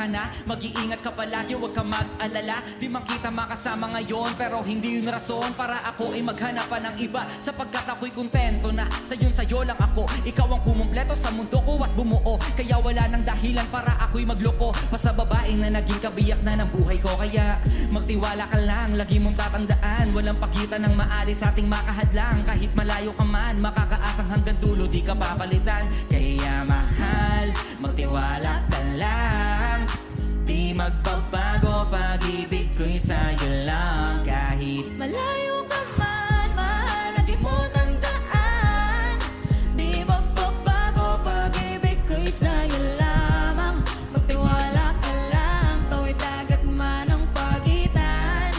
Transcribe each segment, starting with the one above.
ka na, mag-iingat ka palagi, huwag ka mag-alala. Di man kita makasama ngayon, pero hindi yun rason para ako ay maghanap pa ng iba. Sapagkat ako'y kontento na sa'yo lang ako. Ikaw ang kumumpleto sa mundo ko at bumuo. Kaya wala nang dahilan para ako'y magloko pa sa babae na naging kabiyak na ng buhay ko. Kaya magtiwala ka lang, lagi mong tatandaan, walang pakita ng maalis sa ating makahadlang. Kahit malayo ka man, makakaasang hanggang dulo di ka papalitan. Kaya mahal, magtiwala ka lang, di magbabago, pag-ibig ko'y sa'yo lang. Kahit malayo ka man, mahal, lagi mo tandaan, di magbabago, pag-ibig ko'y sa'yo lamang. Magtiwala ka lang, tawid dagat man ang pagitan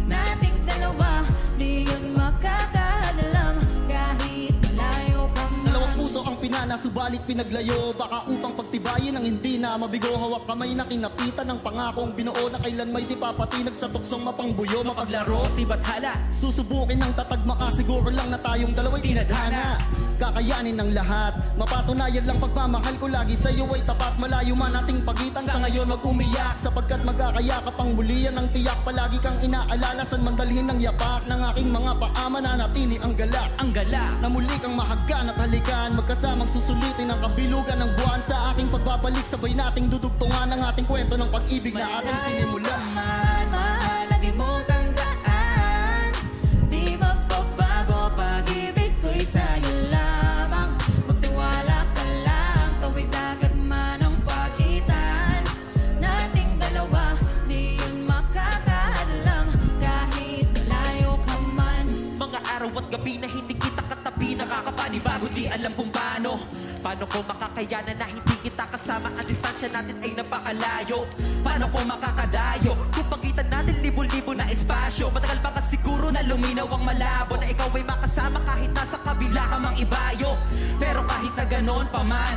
nating dalawa, di yun makakahadlang. Kahit malayo ka man. Dalawang puso ang pinana, subalit pinaglayo, baka upang pagtibayin ang hindi na mabigo. Hawak kamay na kinapitan ng pangakong binuo na kailan may di papatinag sa tuksong mapangbuyo. mapaglaro si Bathala, Susubukin ng tatagmaka, siguro lang na tayong dalawa'y tinadhana. Kakayanin ng lahat, mapatunayan lang pagmamahal ko lagi sa'yo ay tapat. Malayo man ating pagitan, sa ngayon mag-umiyak. sapagkat magkakayakap ang mulian ng tiyak. Palagi kang inaalala, san mandalhin ng yapak ng aking mga paa, mananatili ang galak. Ang gala, Na muli kang mahagkan at halikan, magkasamang susulitin ang kabilugan ng buwan. Sa aking pagbabalik, sabay nating dudugtungan ang ating kwento ng pag-ibig na ating sinimula. Mahal, mahal, lagi mo tandaan, di magbabago, pag-ibig ko'y sa'yo lamang. Magtiwala ka lang, tawid dagat man ang pagitan nating dalawa, di yun makakahadlang. Kahit malayo ka man. mga araw at gabi na hindi kita katabi, nakakapanibago, di alam kung paano. Paano ko makakayanan na hindi kita kasama? Ang distansya natin ay napakalayo. Paano ko makakadayo kung pagitan natin libo-libo na espasyo? Matagal ba ka siguro na luminaw ang malabo, na ikaw ay makasama kahit nasa kabila ka mang ibayo? Pero kahit na ganon pa man,